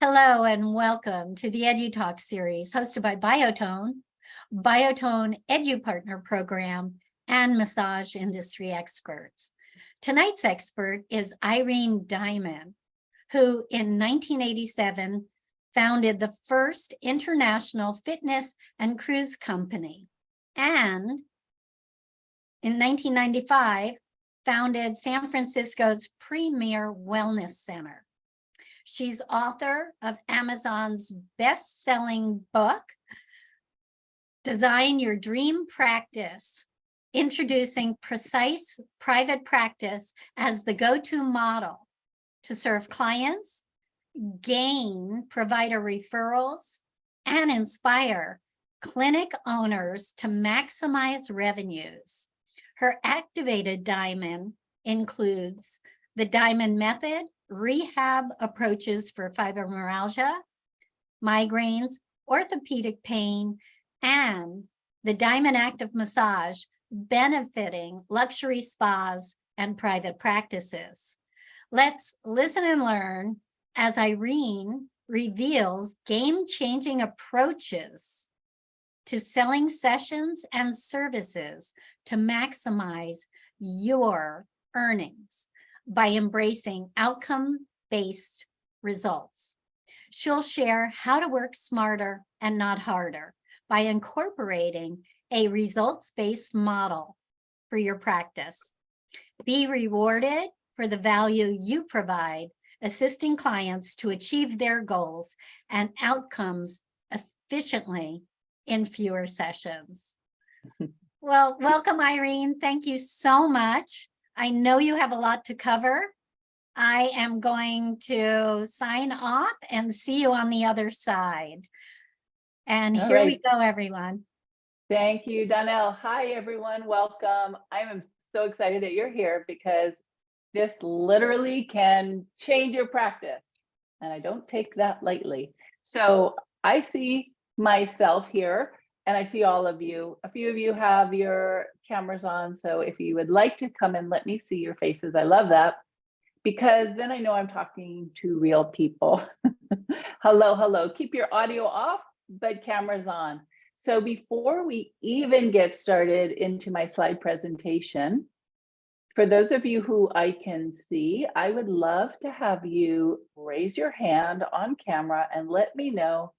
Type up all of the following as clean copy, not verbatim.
Hello and welcome to the EduTalk series hosted by Biotone EduPartner Program, and massage industry experts. Tonight's expert is Irene Diamond, who in 1987 founded the first international fitness and cruise company, and in 1995 founded San Francisco's premier wellness center. She's author of Amazon's best-selling book, Design Your Dream Practice, introducing precise private practice as the go-to model to serve clients, gain provider referrals, and inspire clinic owners to maximize revenues. Her activated diamond includes the Diamond Method, rehab approaches for fibromyalgia, migraines, orthopedic pain, and the Diamond Active Massage, benefiting luxury spas and private practices. Let's listen and learn as Irene reveals game-changing approaches to selling sessions and services to maximize your earnings by embracing outcome-based results. She'll share how to work smarter and not harder by incorporating a results-based model for your practice. Be rewarded for the value you provide, assisting clients to achieve their goals and outcomes efficiently in fewer sessions. Well, welcome, Irene. Thank you so much. I know you have a lot to cover. I am going to sign off and see you on the other side. And All here right. we go, everyone. Thank you, Donnell. Hi, everyone. Welcome. I am so excited that you're here because this literally can change your practice. And I don't take that lightly. So I see myself here and I see all of you. A few of you have your cameras on. So if you would like to come and let me see your faces, I love that, because then I know I'm talking to real people. Hello, hello. Keep your audio off, but cameras on. So before we even get started into my slide presentation, for those of you who I can see, I would love to have you raise your hand on camera and let me know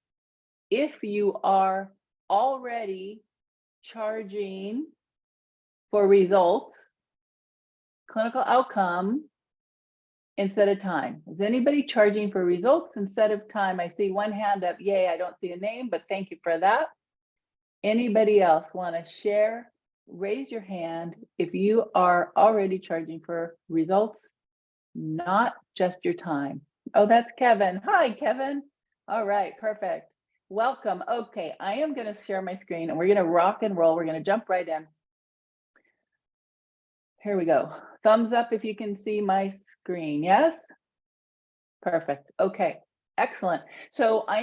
if you are already charging for results, clinical outcome, instead of time. Is anybody charging for results instead of time? I see one hand up. Yay, I don't see a name, but thank you for that. Anybody else want to share? Raise your hand if you are already charging for results, not just your time. Oh, that's Kevin. Hi, Kevin. All right, perfect. Welcome. Okay, I am going to share my screen and we're going to rock and roll. We're going to jump right in. Here we go. Thumbs up if you can see my screen. Yes? Perfect. Okay, excellent. So I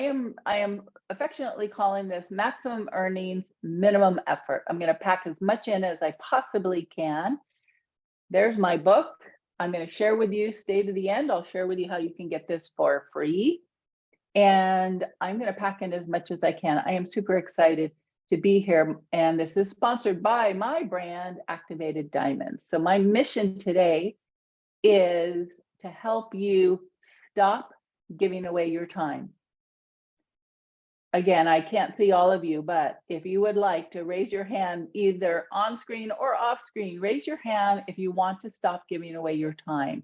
am affectionately calling this maximum earnings, minimum effort. I'm going to pack as much in as I possibly can. There's my book. I'm going to share with you, stay to the end. I'll share with you how you can get this for free. And I'm going to pack in as much as I can. I am super excited to be here. And this is sponsored by my brand, Activated Diamonds. So my mission today is to help you stop giving away your time. Again, I can't see all of you, but if you would like to raise your hand, either on screen or off screen, raise your hand if you want to stop giving away your time.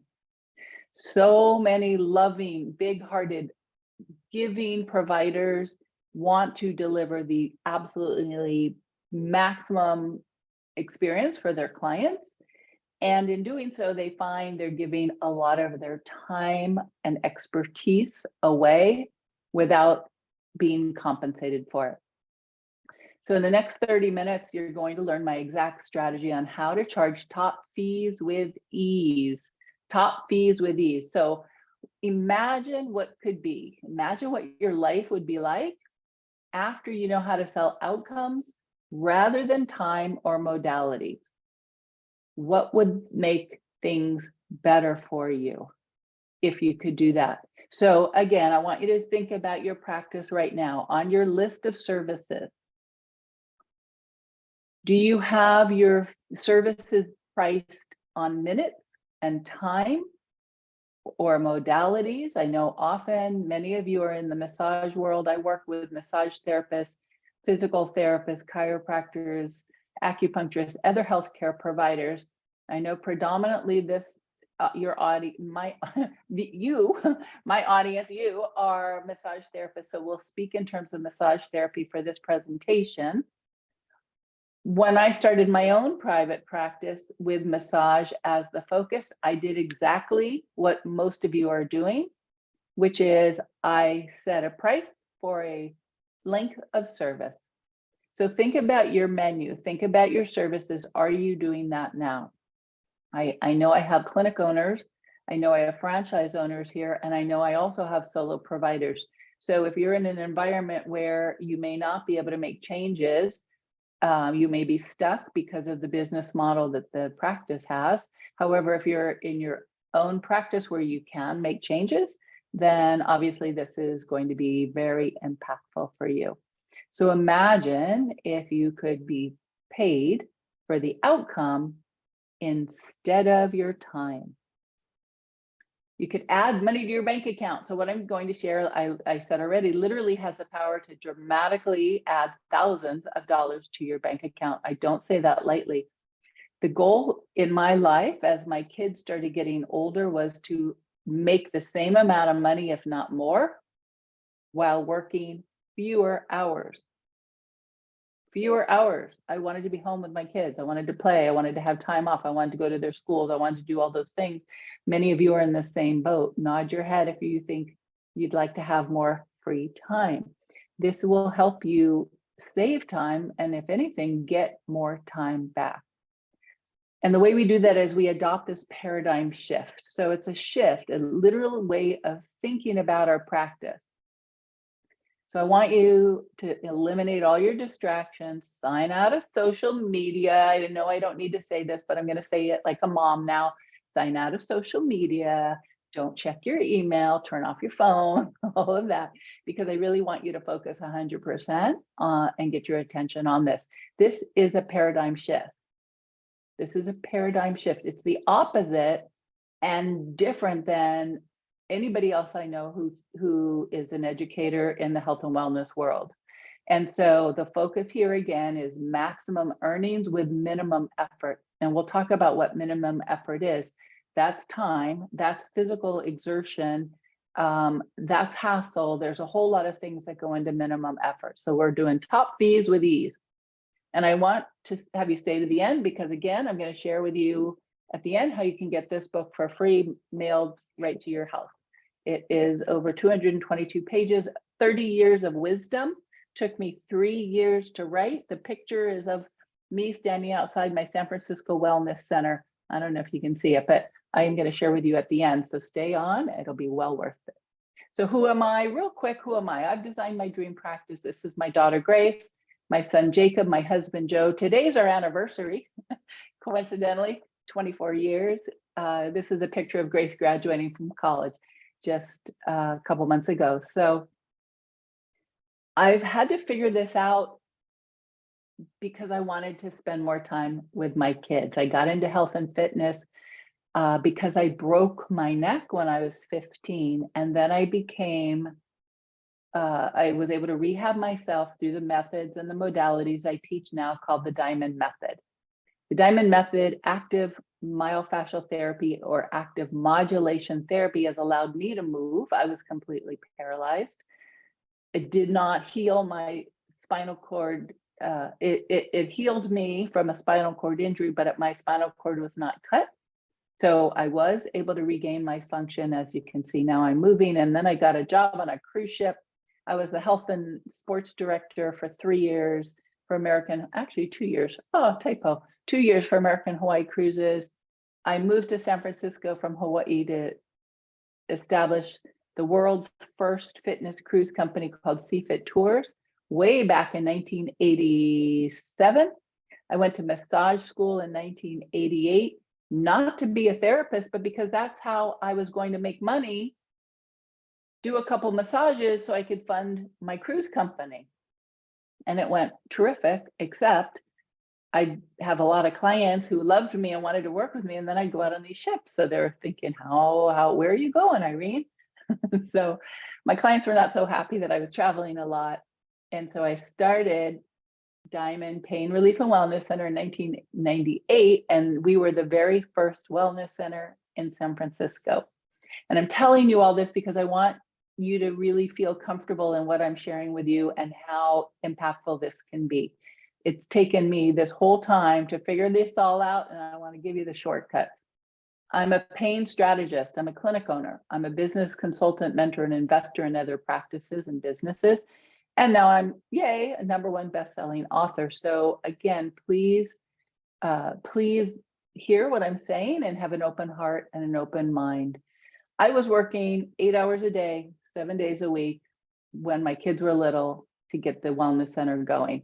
So many loving, big-hearted, giving providers want to deliver the absolutely maximum experience for their clients. And in doing so, they find they're giving a lot of their time and expertise away without being compensated for it. So in the next 30 minutes, you're going to learn my exact strategy on how to charge top fees with ease. Top fees with ease. So imagine what could be. Imagine what your life would be like after you know how to sell outcomes rather than time or modalities. What would make things better for you? if you could do that. So again, I want you to think about your practice right now. On your list of services, do you have your services priced on minutes and time or modalities? I know often many of you are in the massage world. I work with massage therapists, physical therapists, chiropractors, acupuncturists, other healthcare providers. I know predominantly this your audience, my audience, you are massage therapists. So we'll speak in terms of massage therapy for this presentation. When I started my own private practice with massage as the focus, I did exactly what most of you are doing, which is I set a price for a length of service. So think about your menu, think about your services. Are you doing that now? I know I have clinic owners, I know I have franchise owners here, and I know I also have solo providers. So if you're in an environment where you may not be able to make changes, you may be stuck because of the business model that the practice has. However, if you're in your own practice where you can make changes, then obviously this is going to be very impactful for you. So imagine if you could be paid for the outcome instead of your time. You could add money to your bank account. So what I'm going to share, I said already, literally has the power to dramatically add thousands of dollars to your bank account. I don't say that lightly. The goal in my life as my kids started getting older was to make the same amount of money, if not more, while working fewer hours. Fewer hours. I wanted to be home with my kids. I wanted to play. I wanted to have time off. I wanted to go to their schools. I wanted to do all those things. Many of you are in the same boat. Nod your head if you think you'd like to have more free time. This will help you save time and, if anything, get more time back. And the way we do that is we adopt this paradigm shift. So it's a shift, a literal way of thinking about our practice. So I want you to eliminate all your distractions, sign out of social media. I know I don't need to say this, but I'm going to say it like a mom now. Sign out of social media. Don't check your email, turn off your phone, all of that, because I really want you to focus 100% and get your attention on this. This is a paradigm shift. This is a paradigm shift. It's the opposite and different than anybody else I know who is an educator in the health and wellness world. And so the focus here again is maximum earnings with minimum effort. And we'll talk about what minimum effort is. That's time, that's physical exertion, that's hassle. There's a whole lot of things that go into minimum effort. So we're doing top fees with ease. And I want to have you stay to the end because again, I'm going to share with you at the end how you can get this book for free, mailed right to your house. It is over 222 pages, 30 years of wisdom. Took me 3 years to write. The picture is of me standing outside my San Francisco Wellness Center. I don't know if you can see it, but I am going to share with you at the end. So stay on, it'll be well worth it. So who am I? Real quick, who am I? I've designed my dream practice. This is my daughter, Grace, my son, Jacob, my husband, Joe. Today's our anniversary, coincidentally, 24 years. This is a picture of Grace graduating from college just a couple months ago. So I've had to figure this out because I wanted to spend more time with my kids. I got into health and fitness because I broke my neck when I was 15. And then I was able to rehab myself through the methods and the modalities I teach now called the Diamond Method. The Diamond Method, active myofascial therapy or active modulation therapy, has allowed me to move. I was completely paralyzed. It did not heal my spinal cord. It healed me from a spinal cord injury, but my spinal cord was not cut. So I was able to regain my function. As you can see now, I'm moving. And then I got a job on a cruise ship. I was the health and sports director for 3 years for American, actually 2 years. Oh, typo. 2 years for American Hawaii Cruises. I moved to San Francisco from Hawaii to establish the world's first fitness cruise company called CFIT Tours way back in 1987. I went to massage school in 1988 not to be a therapist, but because that's how I was going to make money, do a couple massages so I could fund my cruise company. And it went terrific, except I have a lot of clients who loved me and wanted to work with me. And then I'd go out on these ships. So they're thinking, where are you going, Irene? So my clients were not so happy that I was traveling a lot. And so I started Diamond Pain Relief and Wellness Center in 1998. And we were the very first wellness center in San Francisco. And I'm telling you all this because I want you to really feel comfortable in what I'm sharing with you and how impactful this can be. It's taken me this whole time to figure this all out, and I want to give you the shortcuts. I'm a pain strategist. I'm a clinic owner. I'm a business consultant, mentor, and investor in other practices and businesses. And now I'm, yay, a #1 best-selling author. So again, please hear what I'm saying and have an open heart and an open mind. I was working 8 hours a day, 7 days a week when my kids were little to get the wellness center going.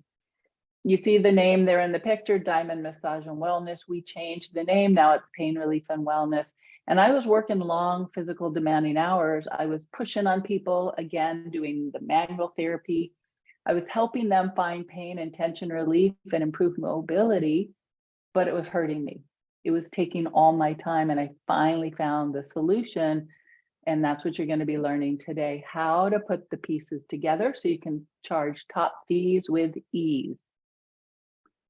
You see the name there in the picture, Diamond Massage and Wellness. We changed the name. Now it's Pain Relief and Wellness. And I was working long, physical, demanding hours. I was pushing on people, again, doing the manual therapy. I was helping them find pain and tension relief and improve mobility, but it was hurting me. It was taking all my time, and I finally found the solution. And that's what you're going to be learning today, how to put the pieces together so you can charge top fees with ease.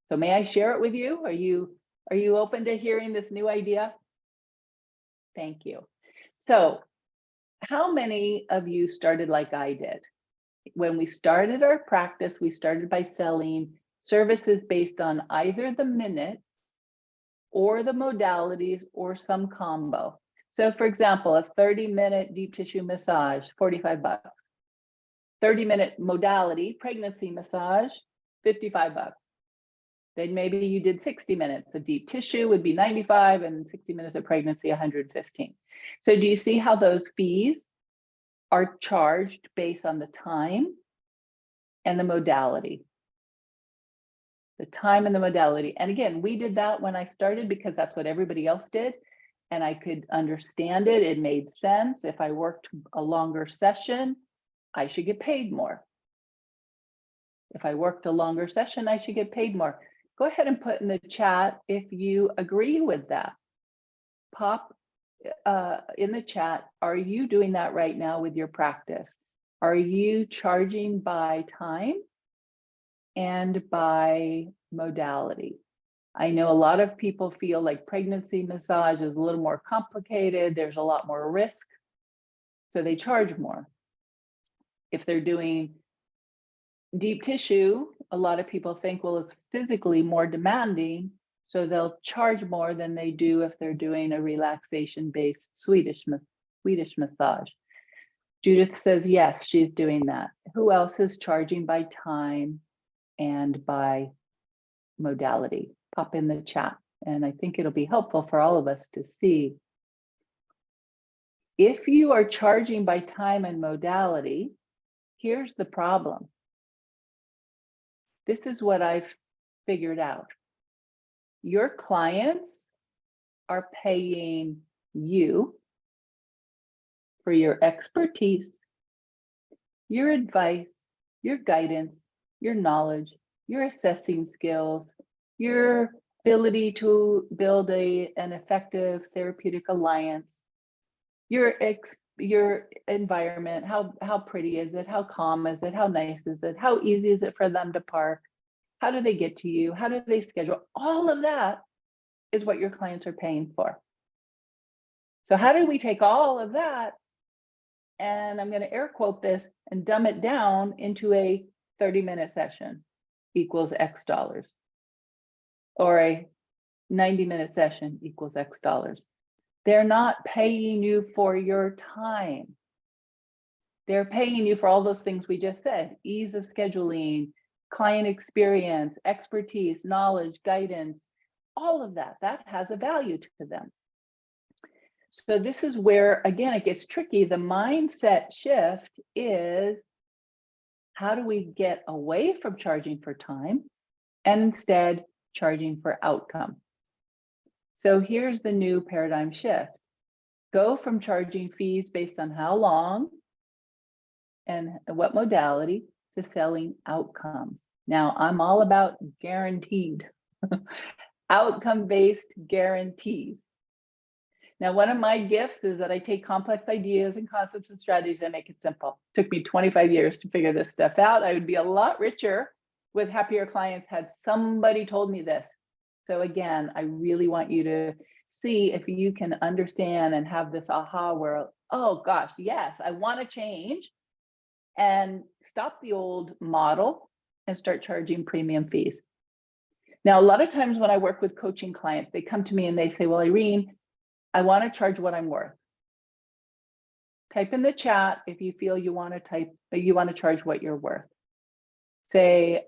So may I share it with you? Are you open to hearing this new idea? Thank you. So how many of you started like I did? When we started our practice, we started by selling services based on either the minutes or the modalities or some combo. So for example, a 30-minute deep tissue massage, $45. 30-minute modality, pregnancy massage, $55. Then maybe you did 60 minutes. The deep tissue would be 95 and 60 minutes of pregnancy, 115. So do you see how those fees are charged based on the time and the modality? The time and the modality. And again, we did that when I started because that's what everybody else did. And I could understand it. It made sense. If I worked a longer session, I should get paid more. If I worked a longer session, I should get paid more. Go ahead and put in the chat if you agree with that. Pop in the chat, are you doing that right now with your practice? Are you charging by time and by modality? I know a lot of people feel like pregnancy massage is a little more complicated. There's a lot more risk, so they charge more. If they're doing deep tissue, a lot of people think, well, it's physically more demanding, so they'll charge more than they do if they're doing a relaxation-based Swedish massage. Judith says, yes, she's doing that. Who else is charging by time and by modality? Pop in the chat, and I think it'll be helpful for all of us to see. If you are charging by time and modality, here's the problem. This is what I've figured out. Your clients are paying you for your expertise, your advice, your guidance, your knowledge, your assessing skills, your ability to build an effective therapeutic alliance, your environment, how pretty is it, how calm is it, how nice is it, how easy is it for them to park, how do they get to you, how do they schedule? All of that is what your clients are paying for. So how do we take all of that, and I'm going to air quote this, and dumb it down into a 30-minute session equals X dollars, or a 90-minute session equals X dollars? They're not paying you for your time. They're paying you for all those things we just said: ease of scheduling, client experience, expertise, knowledge, guidance, all of that. That has a value to them. So this is where, again, it gets tricky. The mindset shift is, how do we get away from charging for time and instead charging for outcome? So here's the new paradigm shift. Go from charging fees based on how long and what modality to selling outcomes. Now, I'm all about guaranteed, outcome-based guarantees. Now, one of my gifts is that I take complex ideas and concepts and strategies and make it simple. It took me 25 years to figure this stuff out. I would be a lot richer with happier clients had somebody told me this. So again, I really want you to see if you can understand and have this aha where, oh gosh, yes, I want to change and stop the old model and start charging premium fees. Now, a lot of times when I work with coaching clients, they come to me and they say, well, Irene, I want to charge what I'm worth. Type in the chat if you feel you want to charge what you're worth. Say,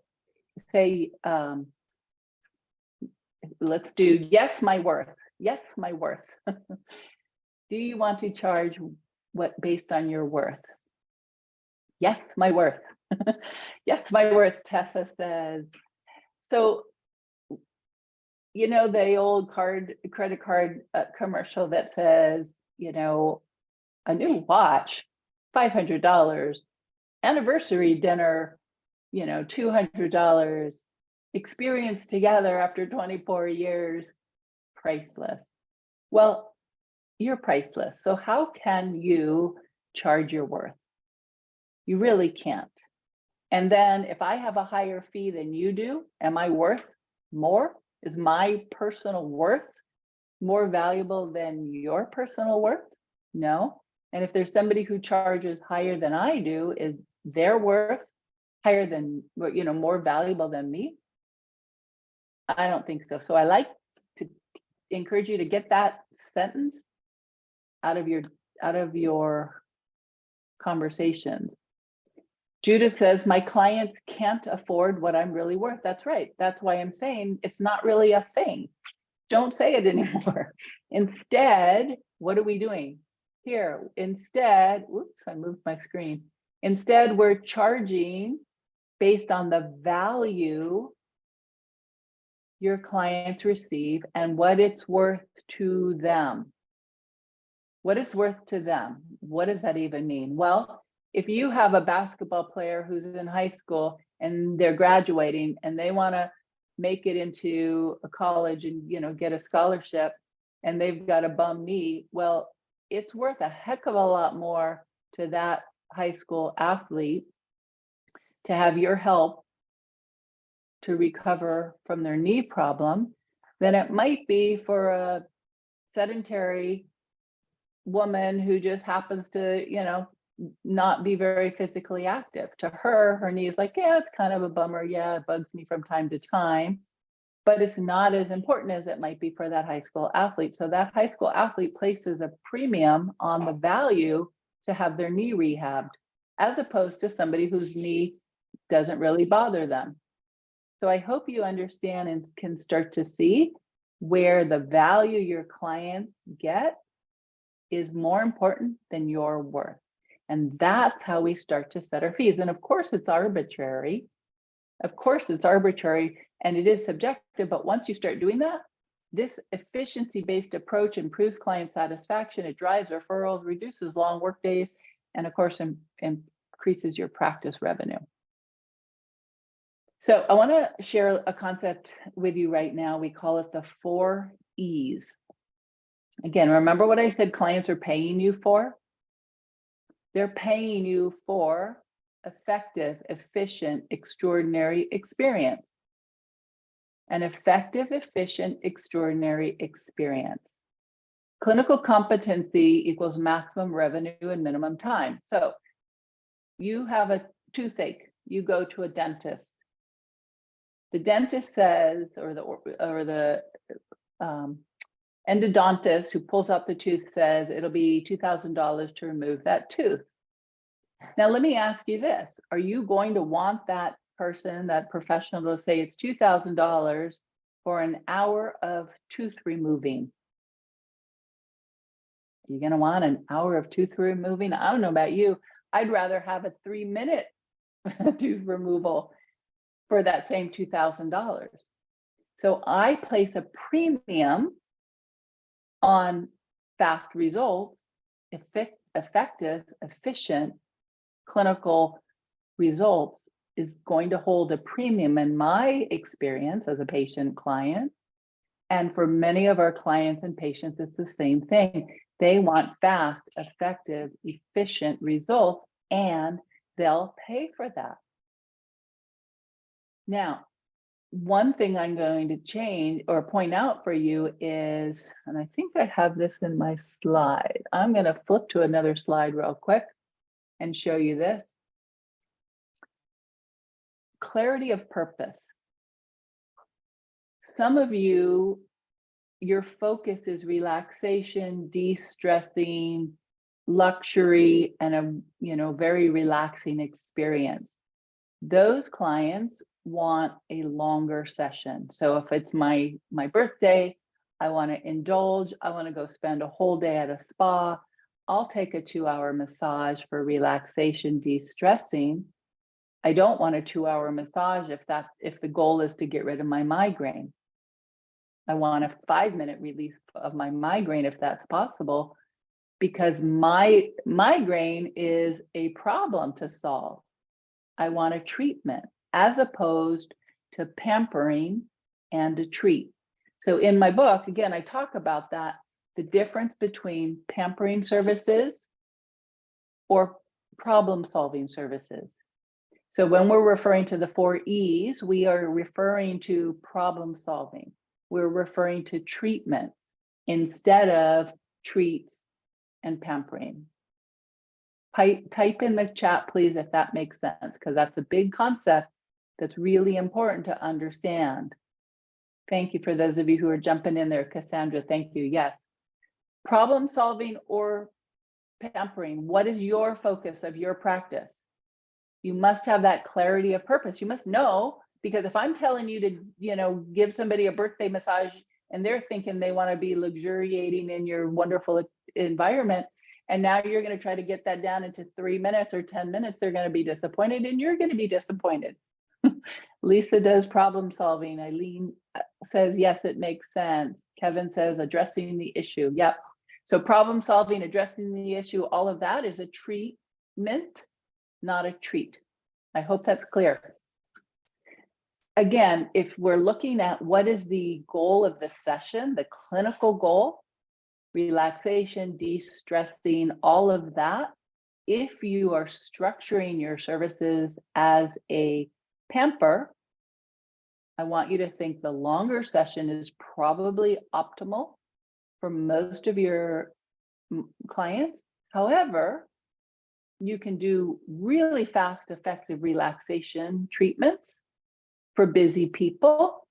let's do yes, my worth. Yes, my worth. Do you want to charge what based on your worth? Yes, my worth. Yes, my worth, Tessa says. So, you know, the old credit card commercial that says, you know, a new watch, $500, anniversary dinner, you know, $200, experience together after 24 years, priceless. Well, you're priceless. So how can you charge your worth? You really can't. And then if I have a higher fee than you do, am I worth more? Is my personal worth more valuable than your personal worth? No. And if there's somebody who charges higher than I do, is their worth higher than, you know, more valuable than me? I don't think so. So I like to encourage you to get that sentence out of your conversations. Judith says, my clients can't afford what I'm really worth. That's right. That's why I'm saying it's not really a thing. Don't say it anymore. Instead, what are we doing? Here, instead, whoops, I moved my screen. Instead, we're charging based on the value your clients receive and what it's worth to them. What it's worth to them. What does that even mean? Well, if you have a basketball player who's in high school and they're graduating and they want to make it into a college and, you know, get a scholarship and they've got a bum knee, well, it's worth a heck of a lot more to that high school athlete to have your help to recover from their knee problem than it might be for a sedentary woman who just happens to, you know, not be very physically active. To her, her knee is like, yeah, it's kind of a bummer. Yeah, it bugs me from time to time, but it's not as important as it might be for that high school athlete. So that high school athlete places a premium on the value to have their knee rehabbed, as opposed to somebody whose knee doesn't really bother them. So I hope you understand and can start to see where the value your clients get is more important than your worth. And that's how we start to set our fees. And of course, it's arbitrary. Of course, it's arbitrary and it is subjective. But once you start doing that, this efficiency-based approach improves client satisfaction. It drives referrals, reduces long work days, and of course, increases your practice revenue. So I want to share a concept with you right now. We call it the 4 E's. Again, remember what I said clients are paying you for? They're paying you for effective, efficient, extraordinary experience. An effective, efficient, extraordinary experience. Clinical competency equals maximum revenue and minimum time. So you have a toothache, you go to a dentist. The dentist says, or the endodontist who pulls out the tooth says it'll be $2,000 to remove that tooth. Now, let me ask you this. Are you going to want that person, that professional, to say it's $2,000 for an hour of tooth removing? You're going to want an hour of tooth removing? I don't know about you. I'd rather have a 3-minute tooth removal for that same $2,000. So I place a premium on fast results, effective, efficient clinical results is going to hold a premium in my experience as a patient client. And for many of our clients and patients, it's the same thing. They want fast, effective, efficient results, and they'll pay for that. Now, one thing I'm going to change or point out for you is, and I think I have this in my slide. I'm going to flip to another slide real quick and show you this. Clarity of purpose. Some of you, your focus is relaxation, de-stressing, luxury, and a very relaxing experience. Those clients want a longer session. So if it's my birthday, I want to indulge, I want to go spend a whole day at a spa, I'll take a 2-hour massage for relaxation, de-stressing. I don't want a 2-hour massage if the goal is to get rid of my migraine. I want a 5-minute relief of my migraine if that's possible, because my migraine is a problem to solve. I want a treatment as opposed to pampering and a treat. So in my book, again, I talk about that, the difference between pampering services or problem-solving services. So when we're referring to the 4 E's, we are referring to problem solving. We're referring to treatment instead of treats and pampering. Type in the chat, please, if that makes sense, because that's a big concept that's really important to understand. Thank you for those of you who are jumping in there. Cassandra, thank you. Yes. Problem solving or pampering. What is your focus of your practice? You must have that clarity of purpose. You must know, because if I'm telling you to, give somebody a birthday massage and they're thinking they want to be luxuriating in your wonderful environment, and now you're going to try to get that down into 3 minutes or 10 minutes, they're going to be disappointed and you're going to be disappointed. Lisa does problem solving. Eileen says, yes, it makes sense. Kevin says, addressing the issue. Yep. So problem solving, addressing the issue, all of that is a treatment, not a treat. I hope that's clear. Again, if we're looking at what is the goal of the session, the clinical goal, relaxation, de-stressing, all of that, if you are structuring your services as a pamper, I want you to think the longer session is probably optimal for most of your clients. However, you can do really fast, effective relaxation treatments for busy people.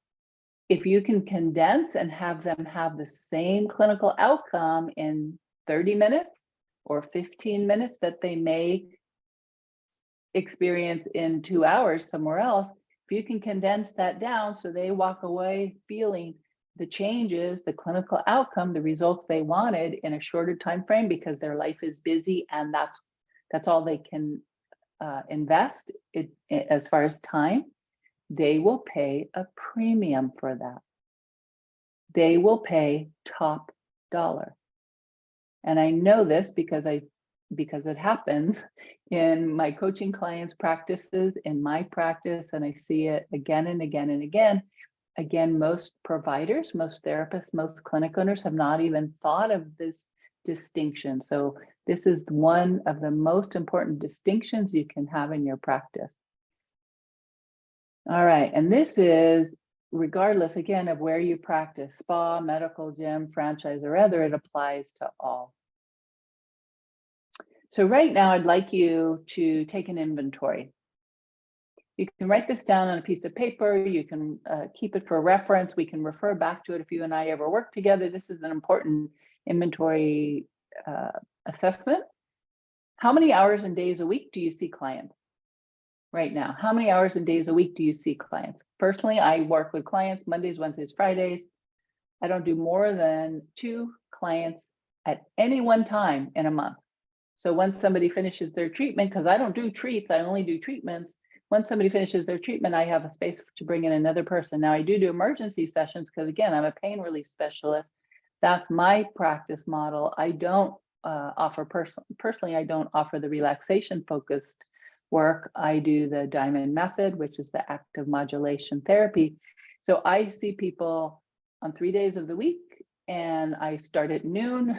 If you can condense and have them have the same clinical outcome in 30 minutes or 15 minutes that they may experience in 2 hours somewhere else, if you can condense that down so they walk away feeling the changes, the clinical outcome, the results they wanted in a shorter time frame because their life is busy and that's all they can invest as far as time, they will pay a premium for that. They will pay top dollar. And I know this because it happens in my coaching clients' practices, in my practice, and I see it again and again and again. Again, most providers, most therapists, most clinic owners have not even thought of this distinction. So this is one of the most important distinctions you can have in your practice. All right, and this is regardless, again, of where you practice, spa, medical gym, franchise, or other, it applies to all. So right now, I'd like you to take an inventory. You can write this down on a piece of paper. You can keep it for reference. We can refer back to it if you and I ever work together. This is an important inventory assessment. How many hours and days a week do you see clients right now? How many hours and days a week do you see clients? Personally, I work with clients Mondays, Wednesdays, Fridays. I don't do more than 2 clients at any one time in a month. So once somebody finishes their treatment, because I don't do treats, I only do treatments. Once somebody finishes their treatment, I have a space to bring in another person. Now I do emergency sessions because again, I'm a pain relief specialist. That's my practice model. I don't offer personally, I don't offer the relaxation focused work. I do the Diamond method, which is the active modulation therapy. So I see people on 3 days of the week, and I start at noon.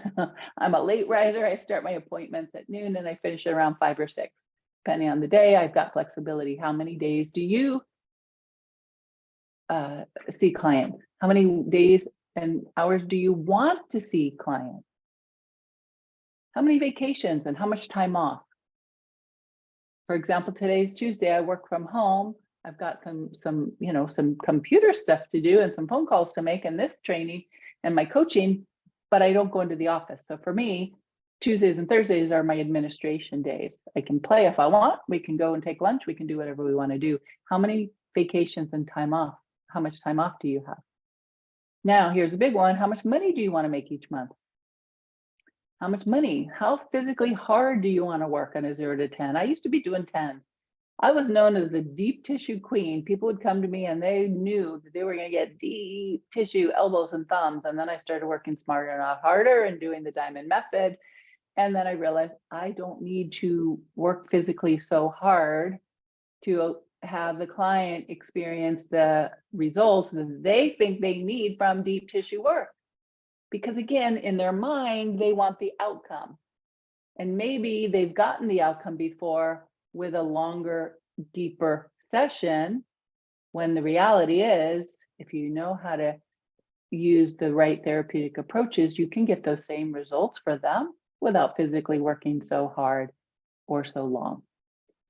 I'm a late riser. I start my appointments at noon and I finish at around 5 or 6, depending on the day. I've got flexibility. How many days do you see clients? How many days and hours do you want to see clients? How many vacations and how much time off? For example, today's Tuesday, I work from home. I've got some computer stuff to do and some phone calls to make and this training and my coaching, but I don't go into the office. So for me, Tuesdays and Thursdays are my administration days. I can play if I want. We can go and take lunch. We can do whatever we want to do. How many vacations and time off? How much time off do you have? Now, here's a big one. How much money do you want to make each month? How much money? How physically hard do you want to work on a 0 to 10? I used to be doing 10s. I was known as the deep tissue queen. People would come to me and they knew that they were going to get deep tissue elbows and thumbs. And then I started working smarter, not harder, and doing the Diamond method. And then I realized I don't need to work physically so hard to have the client experience the results that they think they need from deep tissue work. Because again, in their mind, they want the outcome. And maybe they've gotten the outcome before with a longer, deeper session, when the reality is, if you know how to use the right therapeutic approaches, you can get those same results for them without physically working so hard or so long.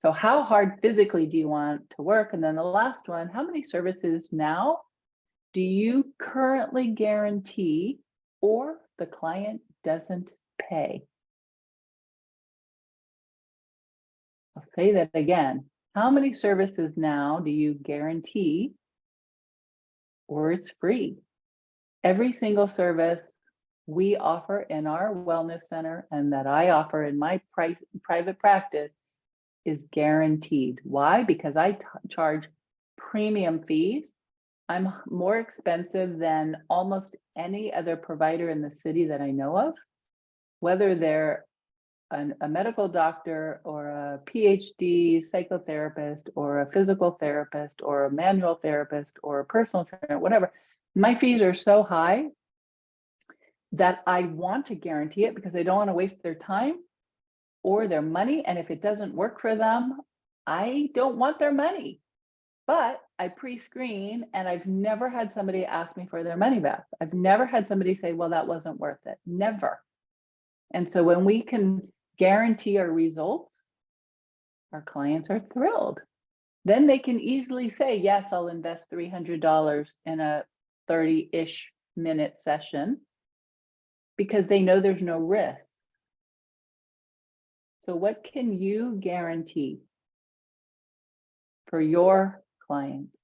So how hard physically do you want to work? And then the last one, how many services now do you currently guarantee or the client doesn't pay? I'll say that again. How many services now do you guarantee or it's free? Every single service we offer in our wellness center and that I offer in my private practice is guaranteed. Why? Because I charge premium fees. I'm more expensive than almost any other provider in the city that I know of, whether they're a medical doctor or a PhD psychotherapist or a physical therapist or a manual therapist or a personal trainer, whatever. My fees are so high that I want to guarantee it because I don't want to waste their time or their money. And if it doesn't work for them, I don't want their money. But I pre-screen and I've never had somebody ask me for their money back. I've never had somebody say, well, that wasn't worth it. Never. And so when we can guarantee our results, our clients are thrilled. Then they can easily say, yes, I'll invest $300 in a 30-ish minute session because they know there's no risk. So what can you guarantee for your clients?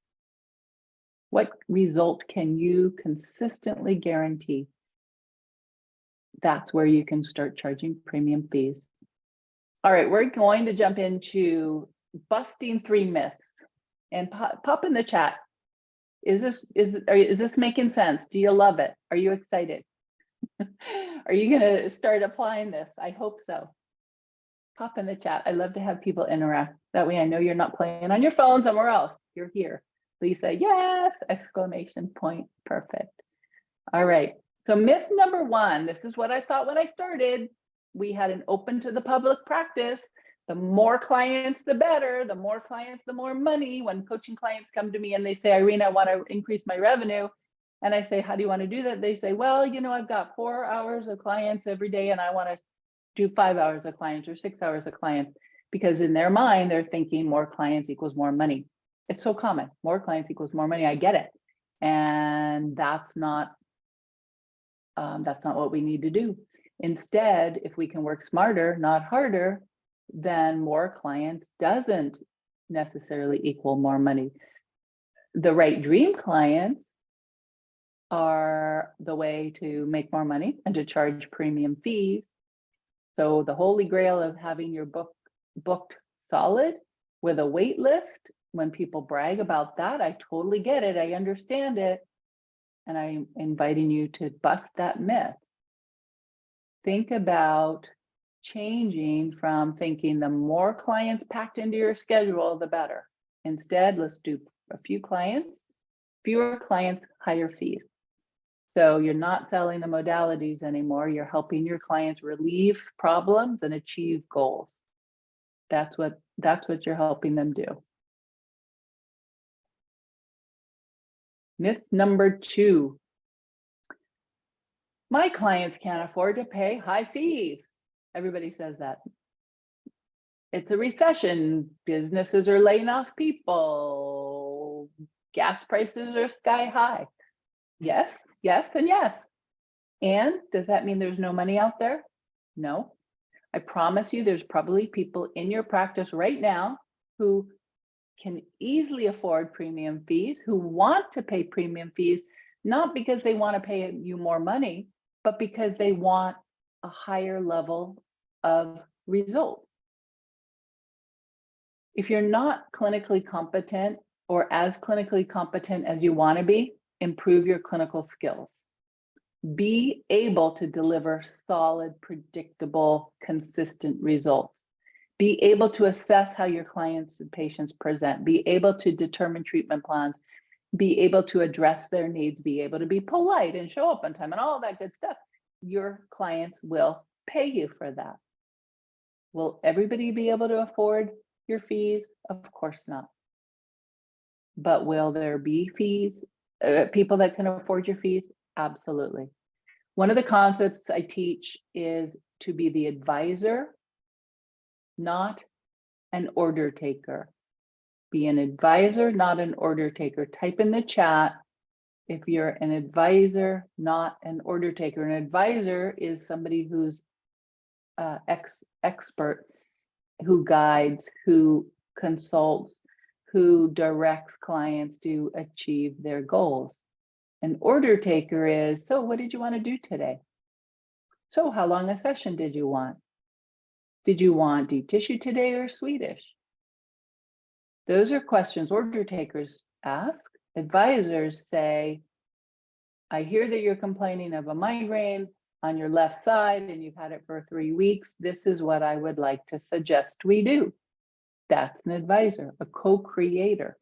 What result can you consistently guarantee? That's where you can start charging premium fees. All right, we're going to jump into busting 3 myths and pop in the chat. Is this making sense? Do you love it? Are you excited? Are you going to start applying this? I hope so. Pop in the chat. I love to have people interact. That way I know you're not playing on your phone somewhere else. You're here. Lisa, yes! Exclamation point. Perfect. All right. So myth number 1, this is what I thought when I started. We had an open to the public practice. The more clients, the better. The more clients, the more money. When coaching clients come to me and they say, Irene, I want to increase my revenue. And I say, how do you want to do that? They say, well, you know, I've got 4 hours of clients every day and I want to do 5 hours of clients or 6 hours of clients, because in their mind, they're thinking more clients equals more money. It's so common. More clients equals more money. I get it. And that's not what we need to do. Instead, if we can work smarter, not harder, then more clients doesn't necessarily equal more money. The right dream clients are the way to make more money and to charge premium fees. So the holy grail of having your book booked solid with a wait list, when people brag about that, I totally get it. I understand it. and I'm inviting you to bust that myth. Think about changing from thinking the more clients packed into your schedule, the better. Instead, let's do a few clients, fewer clients, higher fees. So you're not selling the modalities anymore. You're helping your clients relieve problems and achieve goals. That's what you're helping them do. Myth number 2. My clients can't afford to pay high fees. Everybody says that. It's a recession. Businesses are laying off people. Gas prices are sky high. Yes, yes, and yes. And does that mean there's no money out there? No. I promise you there's probably people in your practice right now who can easily afford premium fees, who want to pay premium fees, not because they want to pay you more money, but because they want a higher level of results. If you're not clinically competent or as clinically competent as you want to be, improve your clinical skills. Be able to deliver solid, predictable, consistent results. Be able to assess how your clients and patients present. Be able to determine treatment plans. Be able to address their needs. Be able to be polite and show up on time and all that good stuff. Your clients will pay you for that. Will everybody be able to afford your fees? Of course not. But will there be fees, people that can afford your fees? Absolutely. One of the concepts I teach is to be the advisor, not an order taker. Be an advisor, not an order taker. Type in the chat if you're an advisor, not an order taker. An advisor is somebody who's expert, who guides, who consults, who directs clients to achieve their goals. An order taker is, so what did you want to do today? So how long a session did you want? Did you want deep tissue today or Swedish? Those are questions order takers ask. Advisors say, I hear that you're complaining of a migraine on your left side and you've had it for 3 weeks. This is what I would like to suggest we do. That's an advisor, a co-creator.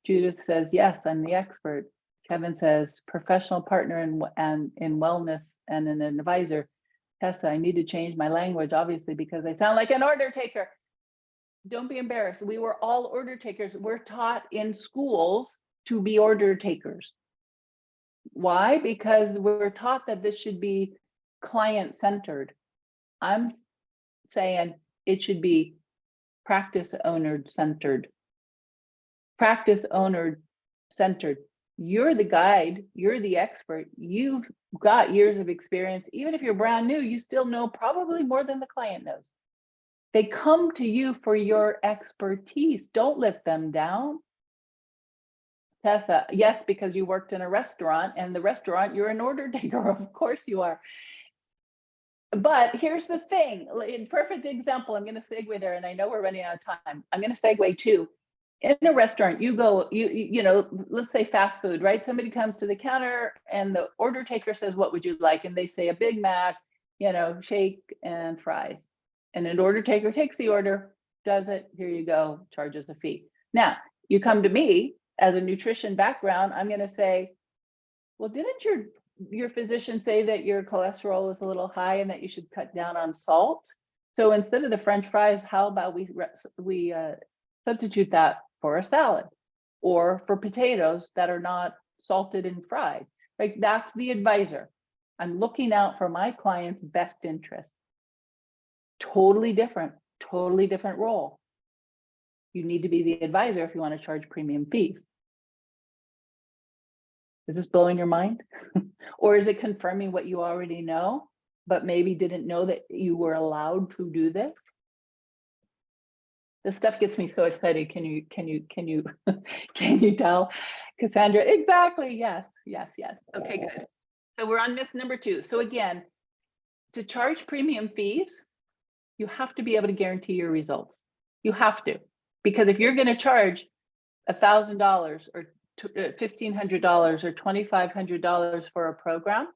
Judith says, yes, I'm the expert. Kevin says, professional partner in wellness and an advisor. Tessa, I need to change my language, obviously, because I sound like an order taker. Don't be embarrassed. We were all order takers. We're taught in schools to be order takers. Why? Because we're taught that this should be client-centered. I'm saying it should be practice owner-centered. Practice owner-centered. You're the guide, you're the expert, you've got years of experience. Even if you're brand new, you still know probably more than the client knows. They come to you for your expertise. Don't let them down. Tessa, yes, because you worked in a restaurant, and the restaurant, you're an order taker. Of course you are. But here's the thing, in perfect example, I'm going to segue there, and I know we're running out of time. I'm going to segue too. In a restaurant, you go, you know, let's say fast food, right? Somebody comes to the counter and the order taker says, what would you like? And they say a Big Mac, you know, shake and fries. And an order taker takes the order, does it, here you go, charges a fee. Now, you come to me as a nutrition background, I'm going to say, well, didn't your physician say that your cholesterol is a little high and that you should cut down on salt? So instead of the French fries, how about we substitute that for a salad or for potatoes that are not salted and fried? Like, that's the advisor. I'm looking out for my client's best interest. Totally different role. You need to be the advisor if you want to charge premium fees. Is this blowing your mind? Or is it confirming what you already know, but maybe didn't know that you were allowed to do this? This stuff gets me so excited. Can you tell, Cassandra? Exactly. Yes. Okay, good. So we're on myth number 2. So again, to charge premium fees, you have to be able to guarantee your results. You have to, because if you're going to charge $1,000 or $1,500 or $2,500 for a program,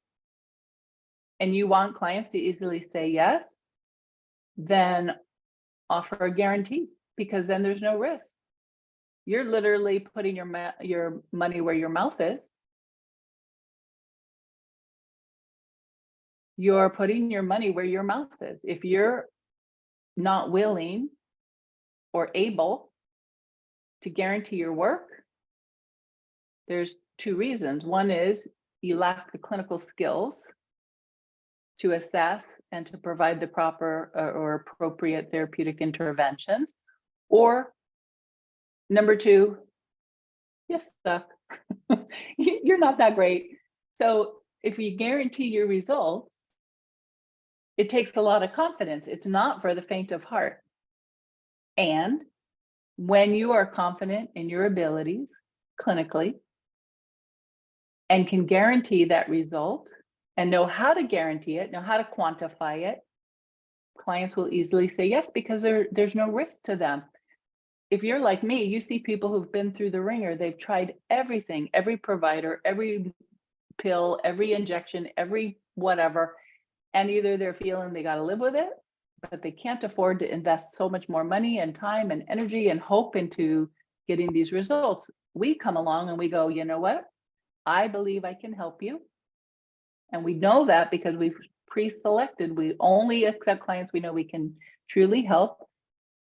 and you want clients to easily say yes, then offer a guarantee, because then there's no risk. You're literally putting your money where your mouth is. You're putting your money where your mouth is. If you're not willing or able to guarantee your work, there's two reasons. One is you lack the clinical skills to assess and to provide the proper or appropriate therapeutic interventions. Or number two, you suck. You're not that great. So if we guarantee your results, it takes a lot of confidence. It's not for the faint of heart. And when you are confident in your abilities clinically and can guarantee that result and know how to guarantee it, know how to quantify it, clients will easily say yes, because there's no risk to them. If you're like me, you see people who've been through the ringer, they've tried everything, every provider, every pill, every injection, every whatever, and either they're feeling they got to live with it, but they can't afford to invest so much more money and time and energy and hope into getting these results. We come along and we go, you know what? I believe I can help you. And we know that because we've pre-selected. We only accept clients we know we can truly help.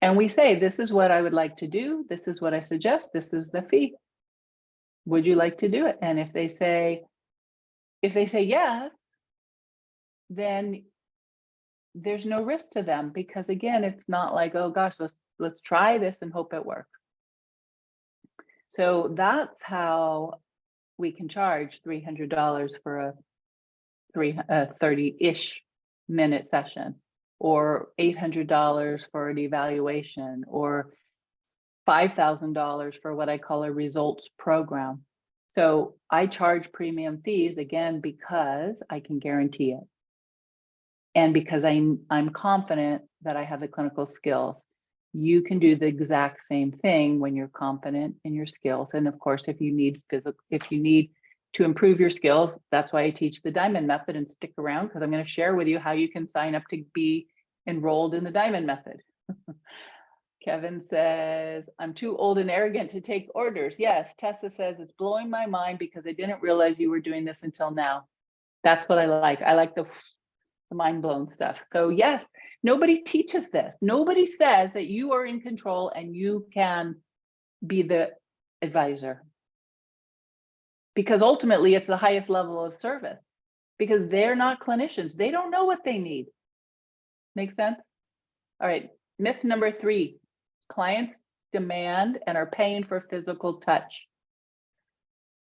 And we say, this is what I would like to do. This is what I suggest. This is the fee. Would you like to do it? And if they say yes, then there's no risk to them, because again, it's not like, oh gosh, let's try this and hope it works. So that's how we can charge $300 for a 30-ish minute session, or $800 for an evaluation, or $5,000 for what I call a results program. So I charge premium fees, again, because I can guarantee it. And because I'm confident that I have the clinical skills. You can do the exact same thing when you're confident in your skills. And of course, if you need to improve your skills, that's why I teach the Diamond method. And stick around, because I'm going to share with you how you can sign up to be enrolled in the Diamond method. Kevin says, I'm too old and arrogant to take orders. Yes, Tessa says, it's blowing my mind because I didn't realize you were doing this until now. That's what I like. I like the mind blown stuff. So yes, nobody teaches this. Nobody says that you are in control and you can be the advisor. Because ultimately it's the highest level of service, because they're not clinicians. They don't know what they need. Make sense? All right. Myth number 3, clients demand and are paying for physical touch.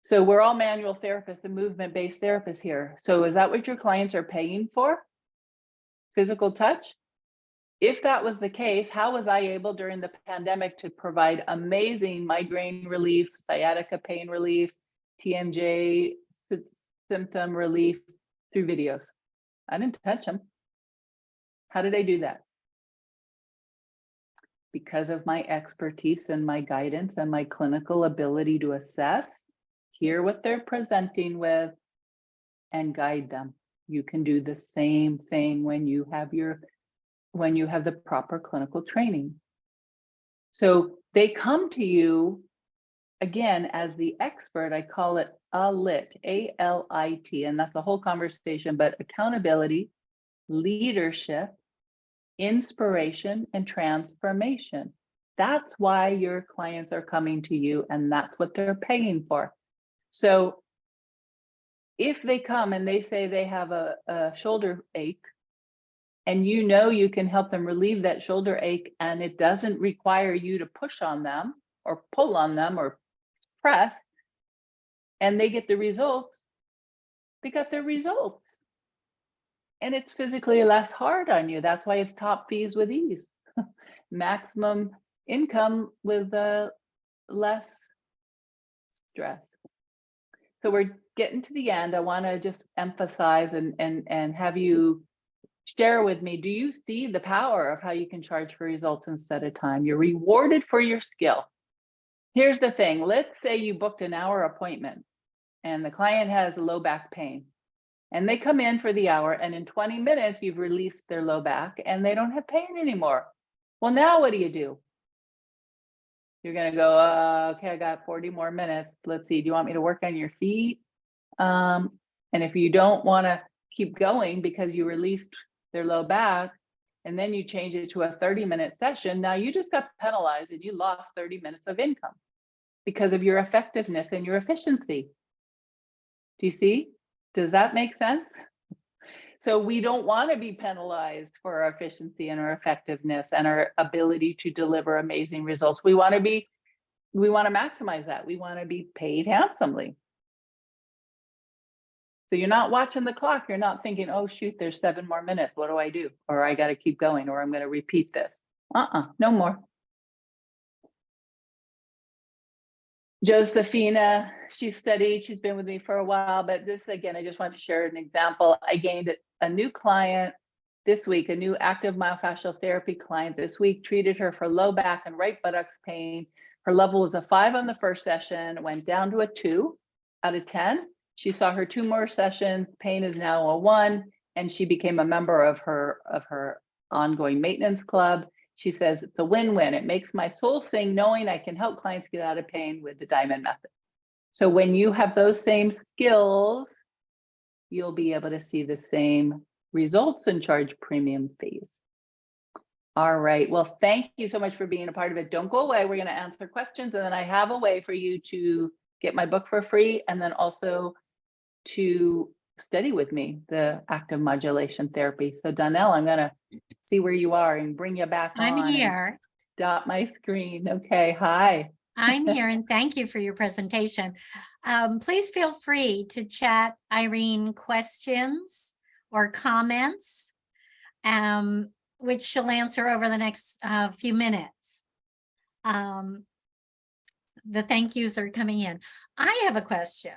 So we're all manual therapists and movement-based therapists here. So is that what your clients are paying for? Physical touch? If that was the case, how was I able during the pandemic to provide amazing migraine relief, sciatica pain relief, TMJ symptom relief through videos? I didn't touch them. How did I do that? Because of my expertise and my guidance and my clinical ability to assess, hear what they're presenting with, and guide them. You can do the same thing when you have the proper clinical training. So they come to you again as the expert. I call it ALIT, A-L-I-T, and that's a whole conversation, but accountability, leadership, inspiration, and transformation. That's why your clients are coming to you, and that's what they're paying for. So if they come and they say they have a shoulder ache, and you know you can help them relieve that shoulder ache, and it doesn't require you to push on them or pull on them or press, and they get the results, they got their results. And it's physically less hard on you. That's why it's top fees with ease. Maximum income with less stress. So we're getting to the end. I want to just emphasize and have you share with me, do you see the power of how you can charge for results instead of time? You're rewarded for your skill. Here's the thing. Let's say you booked an hour appointment and the client has low back pain and they come in for the hour, and in 20 minutes, you've released their low back and they don't have pain anymore. Well, now what do? You're going to go, okay, I got 40 more minutes. Let's see. Do you want me to work on your feet? And if you don't want to keep going because you released their low back and then you change it to a 30-minute session, now you just got penalized and you lost 30 minutes of income because of your effectiveness and your efficiency. Do you see? Does that make sense? So we don't want to be penalized for our efficiency and our effectiveness and our ability to deliver amazing results. We want to maximize that. We want to be paid handsomely. So you're not watching the clock. You're not thinking, oh, shoot, there's 7 more minutes. What do I do? Or I got to keep going, or I'm going to repeat this. No more. Josephina, she's been with me for a while, but this, again, I just want to share an example. I gained a new client this week, a new active myofascial therapy client this week, treated her for low back and right buttocks pain. Her level was a 5 on the first session, went down to a 2 out of 10. She saw her 2 more sessions, pain is now a 1, and she became a member of her ongoing maintenance club. She says, it's a win-win. It makes my soul sing knowing I can help clients get out of pain with the Diamond method. So when you have those same skills, you'll be able to see the same results and charge premium fees. All right. Well, thank you so much for being a part of it. Don't go away. We're going to answer questions. And then I have a way for you to get my book for free. And then also to study with me, the active modulation therapy. So Donnell, I'm going to see where you are and bring you back on. I'm here. Dot my screen. Okay. Hi. I'm here, and thank you for your presentation. Please feel free to chat Irene questions or comments, which she'll answer over the next few minutes. The thank yous are coming in. I have a question.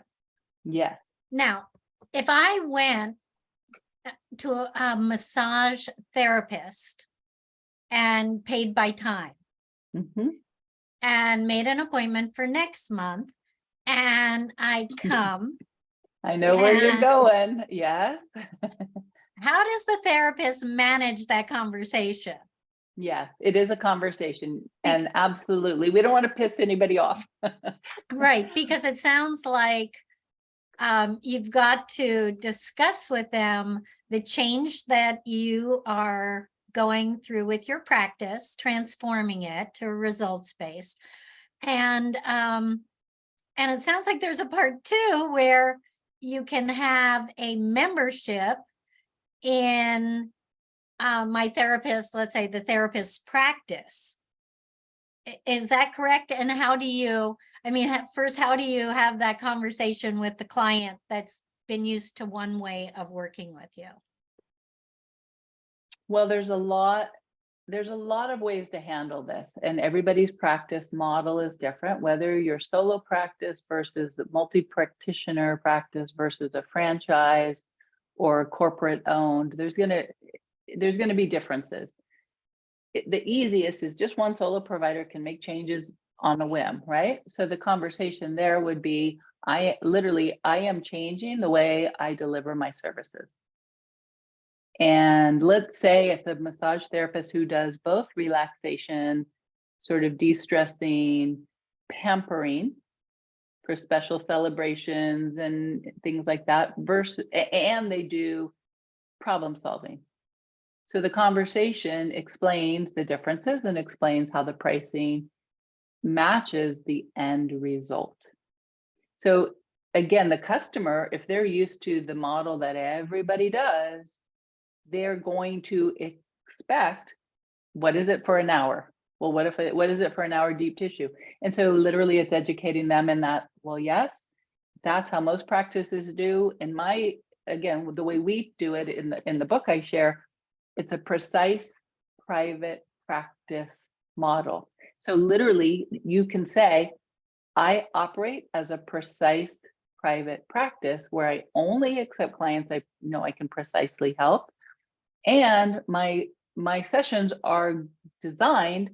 Yes. Now, if I went to a massage therapist and paid by time, and made an appointment for next month, and I come. I know where you're going. Yes. How does the therapist manage that conversation? Yes, it is a conversation, and absolutely, we don't want to piss anybody off. Right, because it sounds like you've got to discuss with them the change that you are going through with your practice, transforming it to results-based. And it sounds like there's a part 2 where you can have a membership in my therapist, let's say the therapist's practice. Is that correct? And how do you, first, how do you have that conversation with the client that's been used to one way of working with you? Well, there's a lot of ways to handle this, and everybody's practice model is different, whether you're solo practice versus a multi-practitioner practice versus a franchise or corporate owned. There's gonna be differences. The easiest is just one solo provider can make changes on a whim, right? So the conversation there would be, I am changing the way I deliver my services. And let's say it's a massage therapist who does both relaxation, sort of de-stressing, pampering for special celebrations and things like that, and they do problem solving. So the conversation explains the differences and explains how the pricing matches the end result. So again, the customer, if they're used to the model that everybody does, they're going to expect, what is it for an hour? Well, what is it for an hour deep tissue? And so literally it's educating them in that, well, yes, that's how most practices do. And again, the way we do it in the book I share, it's a precise private practice model. So literally you can say, I operate as a precise private practice where I only accept clients I know I can precisely help. And my sessions are designed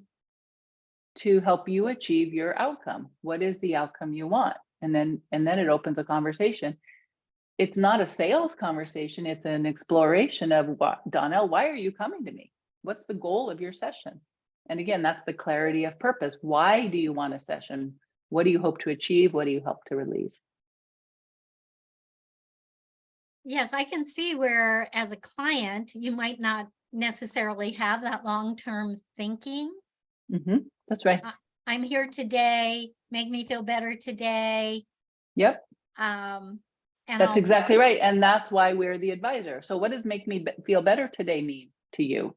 to help you achieve your outcome. What is the outcome you want? And then it opens a conversation. It's not a sales conversation. It's an exploration of what, Donnell, why are you coming to me? What's the goal of your session? And again, that's the clarity of purpose. Why do you want a session? What do you hope to achieve? What do you hope to relieve? Yes, I can see where as a client, you might not necessarily have that long-term thinking. That's right. I'm here today, make me feel better today. Yep. And That's exactly right. And that's why we're the advisor. So what does make me feel better today mean to you?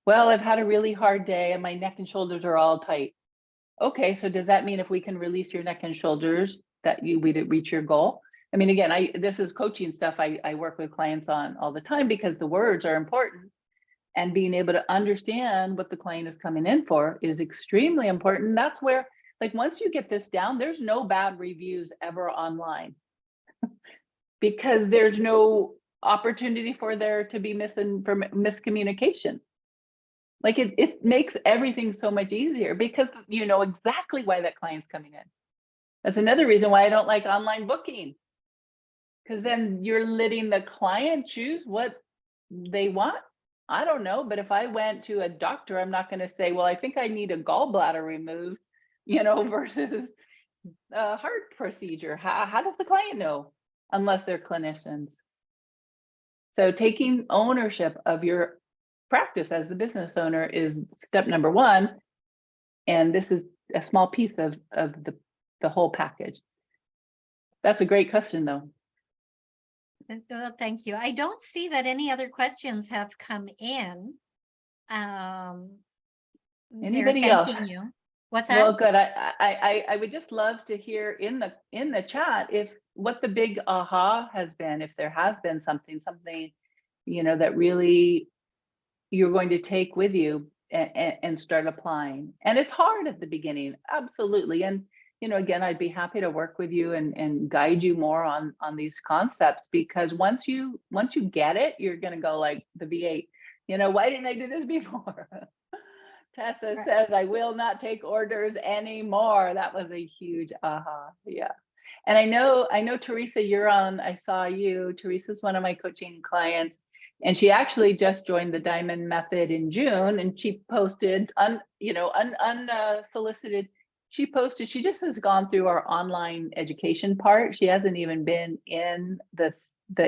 Well, I've had a really hard day and my neck and shoulders are all tight. Okay, so does that mean if we can release your neck and shoulders that we'd reach your goal? I mean, again, this is coaching stuff I work with clients on all the time because the words are important, and being able to understand what the client is coming in for is extremely important. That's where, like, once you get this down, there's no bad reviews ever online because there's no opportunity for there to be miscommunication. Like it makes everything so much easier because you know exactly why that client's coming in. That's another reason why I don't like online booking, because then you're letting the client choose what they want. I don't know, but if I went to a doctor, I'm not going to say, well, I think I need a gallbladder removed, you know, versus a heart procedure. How does the client know unless they're clinicians? So taking ownership of your practice as the business owner is step number one. And this is a small piece of the whole package. That's a great question though. Well, thank you. I don't see that any other questions have come in. Anybody else? You. What's that? Well, good. I would just love to hear in the chat if what the big aha has been, if there has been something, you know, that really you're going to take with you and start applying. And it's hard at the beginning, absolutely. And you know, again, I'd be happy to work with you and guide you more on these concepts, because once you get it, you're going to go like the V8, you know, why didn't I do this before? Tessa says, I will not take orders anymore. That was a huge aha. Yeah. And I know, Teresa, you're on, I saw you. Teresa's one of my coaching clients, and she actually just joined the Diamond Method in June, and she posted unsolicited. She posted, she just has gone through our online education part. She hasn't even been in the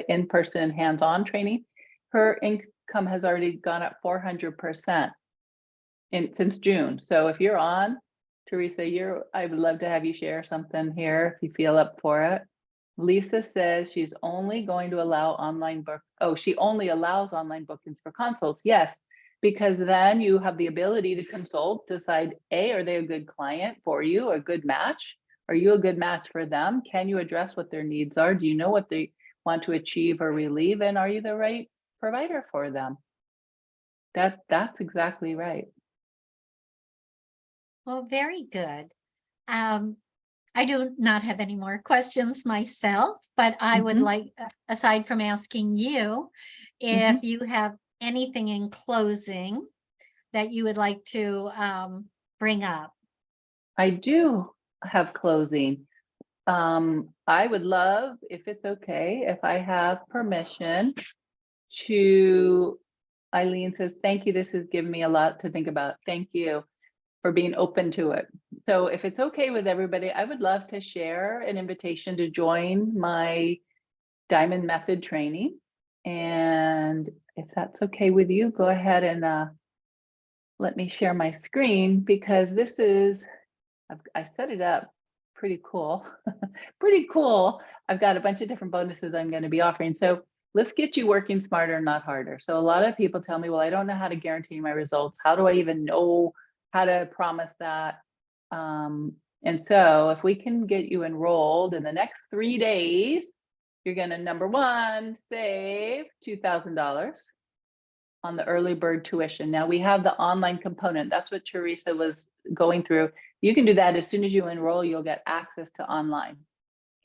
in-person hands-on training. Her income has already gone up 400% since June. So if you're on, Teresa, I would love to have you share something here if you feel up for it. Lisa says she's only going to allow online book. Oh, she only allows online bookings for consults. Yes, because then you have the ability to consult, decide, A, are they a good client for you, a good match? Are you a good match for them? Can you address what their needs are? Do you know what they want to achieve or relieve? And are you the right provider for them? That's exactly right. Well, very good. I do not have any more questions myself, but I would like, aside from asking you, if you have anything in closing that you would like to bring up. I do have closing. I would love, if it's okay, if I have permission to, Eileen says, thank you. This has given me a lot to think about. Thank you for being open to it. So if it's okay with everybody, I would love to share an invitation to join my Diamond Method training. And if that's okay with you, go ahead and let me share my screen, because this is, I set it up pretty cool. Pretty cool. I've got a bunch of different bonuses I'm going to be offering. So let's get you working smarter, not harder. So a lot of people tell me, well, I don't know how to guarantee my results. How do I even know how to promise that? And so if we can get you enrolled in the next 3 days, you're going to, number one, save $2,000 on the early bird tuition. Now we have the online component. That's what Teresa was going through. You can do that as soon as you enroll. You'll get access to online,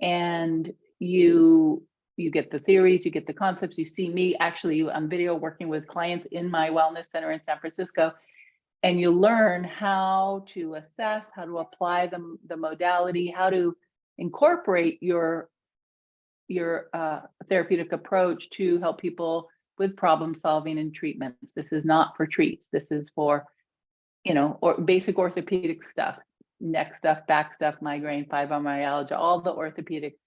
and you get the theories, you get the concepts. You see me actually on video working with clients in my wellness center in San Francisco. and you learn how to assess, how to apply the modality, how to incorporate your therapeutic approach to help people with problem solving and treatments. This is not for treats. This is for, or basic orthopedic stuff, neck stuff, back stuff, migraine, fibromyalgia, all the orthopedic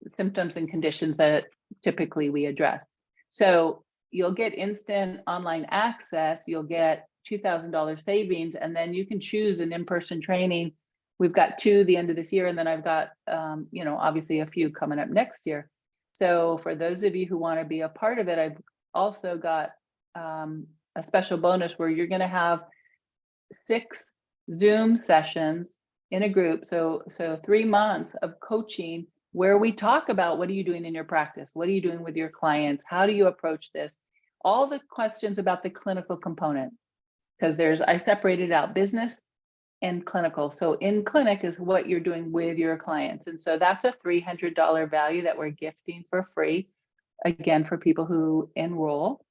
symptoms and conditions that typically we address. So you'll get instant online access, you'll get $2,000 savings, and then you can choose an in-person training. We've got 2 the end of this year, and then I've got, obviously a few coming up next year. So for those of you who want to be a part of it, I've also got a special bonus where you're going to have 6 Zoom sessions in a group. So 3 months of coaching where we talk about what are you doing in your practice? What are you doing with your clients? How do you approach this? All the questions about the clinical component, because I separated out business and clinical. So in clinic is what you're doing with your clients. And so that's a $300 value that we're gifting for free, again, for people who enroll.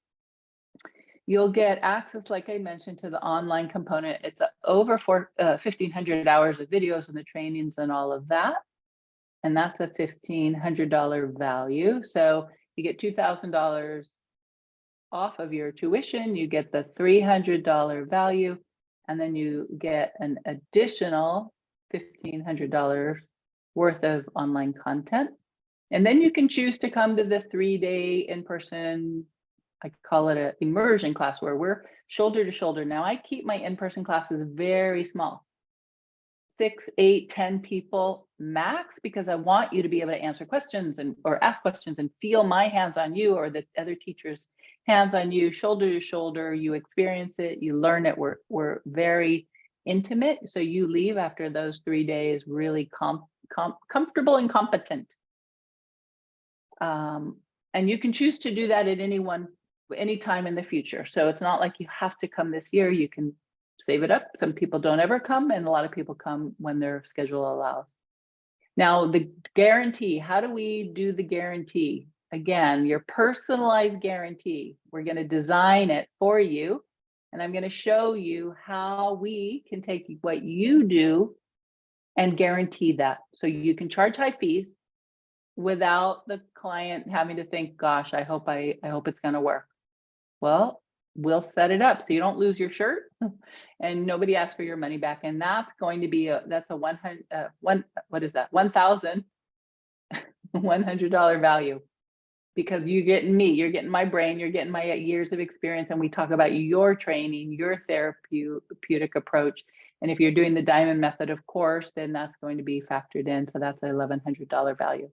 You'll get access, like I mentioned, to the online component. It's over 1,500 hours of videos and the trainings and all of that. And that's a $1,500 value. So you get $2,000 off of your tuition, you get the $300 value, and then you get an additional $1,500 worth of online content. And then you can choose to come to the 3-day in-person, I call it an immersion class, where we're shoulder to shoulder. Now I keep my in-person classes very small, 6, 8, 10 people max, because I want you to be able to answer questions or ask questions and feel my hands on you or the other teachers' hands on you, shoulder to shoulder. You experience it, you learn it. We're very intimate. So you leave after those 3 days really comfortable and competent. And you can choose to do that at any time in the future. So it's not like you have to come this year. You can save it up. Some people don't ever come, and a lot of people come when their schedule allows. Now, the guarantee, how do we do the guarantee? Again, your personalized guarantee. We're going to design it for you, and I'm going to show you how we can take what you do and guarantee that. So you can charge high fees without the client having to think, gosh, I hope it's going to work. Well, we'll set it up so you don't lose your shirt and nobody asks for your money back. And that's going to be that's a $1,100 value, because you're getting me, you're getting my brain, you're getting my years of experience, and we talk about your training, your therapeutic approach. And if you're doing the Diamond method, of course, then that's going to be factored in. So that's a $1,100 value.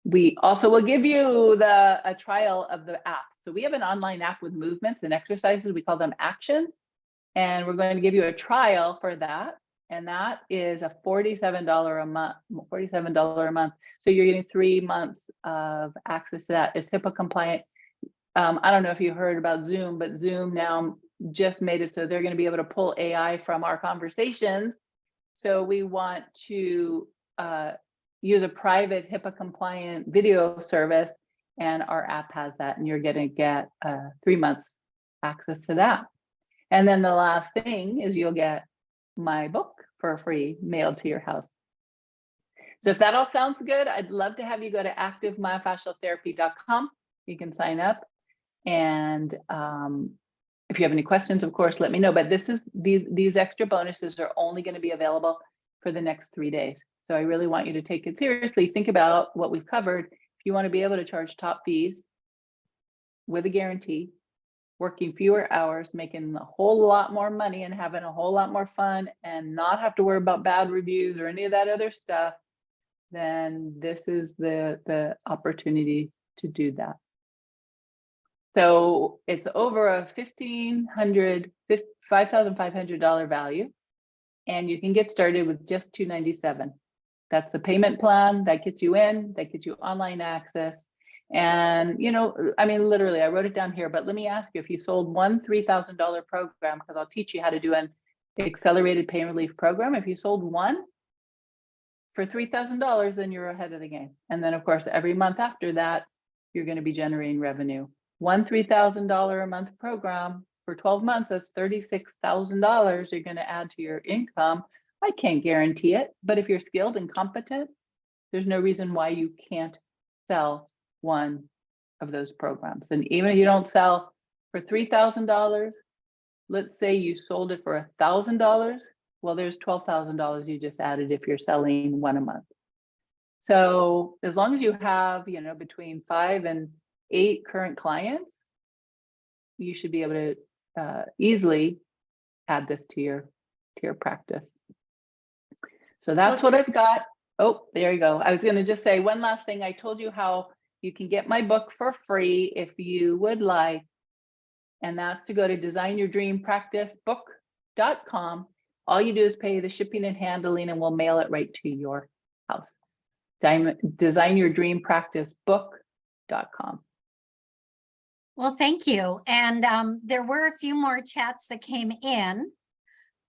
We also will give you a trial of the app. So we have an online app with movements and exercises. We call them actions. And we're going to give you a trial for that. And that is a $47 a month, $47 a month. So you're getting 3 months of access to that. It's HIPAA compliant. I don't know if you heard about Zoom, but Zoom now just made it so they're going to be able to pull AI from our conversations. So we want to use a private HIPAA compliant video service, and our app has that, and you're going to get 3 months access to that. And then the last thing is you'll get my book for free mailed to your house. So if that all sounds good, I'd love to have you go to activemyofascialtherapy.com. You can sign up. And if you have any questions, of course, let me know. But these extra bonuses are only going to be available for the next 3 days. So I really want you to take it seriously. Think about what we've covered. If you want to be able to charge top fees with a guarantee, working fewer hours, making a whole lot more money and having a whole lot more fun, and not have to worry about bad reviews or any of that other stuff, then this is the opportunity to do that. So it's over a $5,500 value, and you can get started with just $297. That's the payment plan that gets you in, that gets you online access. And, I mean, literally, I wrote it down here, but let me ask you, if you sold one $3,000 program, because I'll teach you how to do an accelerated pain relief program. If you sold one for $3,000, then you're ahead of the game. And then, of course, every month after that, you're going to be generating revenue. One $3,000 a month program for 12 months, that's $36,000 you're going to add to your income. I can't guarantee it, but if you're skilled and competent, there's no reason why you can't sell one of those programs. And even if you don't sell for $3,000, let's say you sold it for $1,000. Well, there's $12,000 you just added if you're selling one a month. So as long as you have, between 5 and 8 current clients, you should be able to easily add this to your practice. So that's what I've got. Oh, there you go. I was going to just say one last thing. I told you how you can get my book for free if you would like. And that's to go to designyourdreampracticebook.com. All you do is pay the shipping and handling, and we'll mail it right to your house. Designyourdreampracticebook.com. Well, thank you. And there were a few more chats that came in.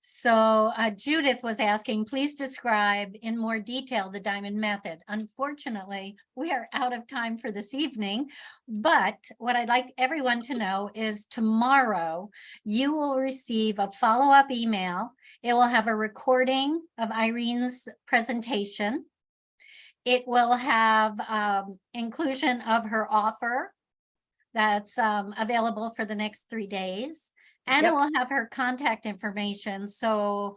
So Judith was asking, please describe in more detail the Diamond method. Unfortunately, we are out of time for this evening, but what I'd like everyone to know is tomorrow you will receive a follow-up email. It will have a recording of Irene's presentation. It will have inclusion of her offer that's available for the next 3 days. And It will have her contact information. So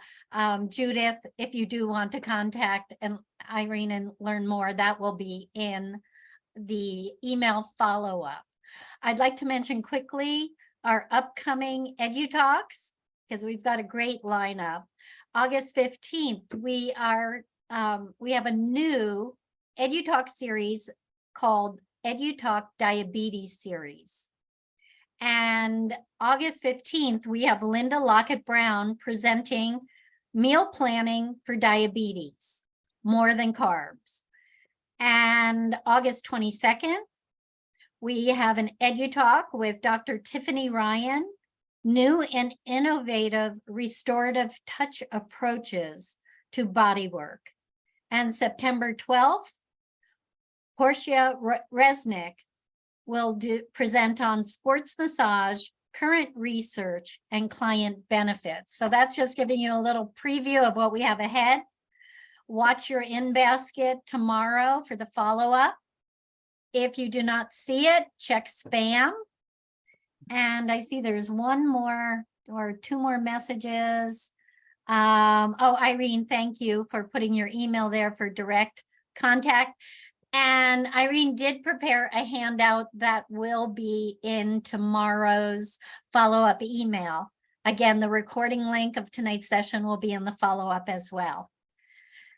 Judith, if you do want to contact Irene and learn more, that will be in the email follow-up. I'd like to mention quickly our upcoming EduTalks, because we've got a great lineup. August 15th, we have a new EduTalk series called EduTalk Diabetes Series. And August 15th, we have Linda Lockett-Brown presenting meal planning for diabetes, more than carbs. And August 22nd, we have an EduTalk with Dr. Tiffany Ryan, new and innovative restorative touch approaches to bodywork. And September 12th, Portia Resnick will present on sports massage, current research, and client benefits. So that's just giving you a little preview of what we have ahead. Watch your in-basket tomorrow for the follow-up. If you do not see it, check spam. And I see there's one more or 2 more messages. Oh, Irene, thank you for putting your email there for direct contact. And Irene did prepare a handout that will be in tomorrow's follow-up email. Again, the recording link of tonight's session will be in the follow-up as well.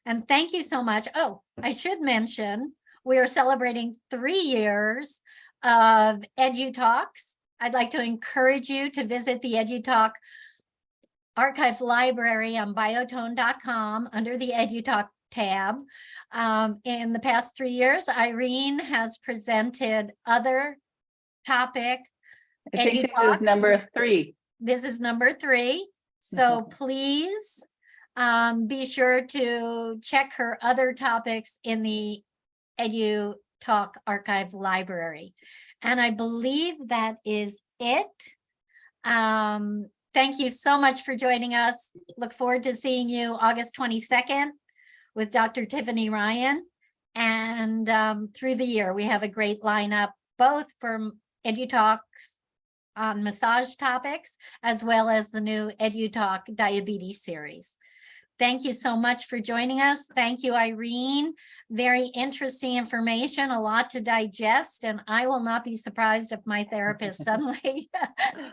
And thank you so much. Oh, I should mention, we are celebrating 3 years of EduTalks. I'd like to encourage you to visit the EduTalk archive library on biotone.com under the EduTalk tab. In the past 3 years, Irene has presented other topic. I think this is number 3. This is number 3. So please be sure to check her other topics in the EduTalk archive library. And I believe that is it. Thank you so much for joining us. Look forward to seeing you August 22nd. With Dr. Tiffany Ryan. And through the year, we have a great lineup, both from EduTalks on massage topics, as well as the new EduTalk Diabetes series. Thank you so much for joining us. Thank you, Irene. Very interesting information, a lot to digest, and I will not be surprised if my therapist suddenly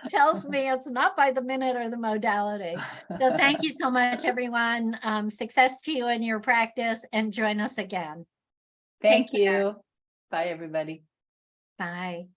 tells me it's not by the minute or the modality. So thank you so much, everyone. Success to you in your practice, and join us again. Thank you. Bye, everybody. Bye.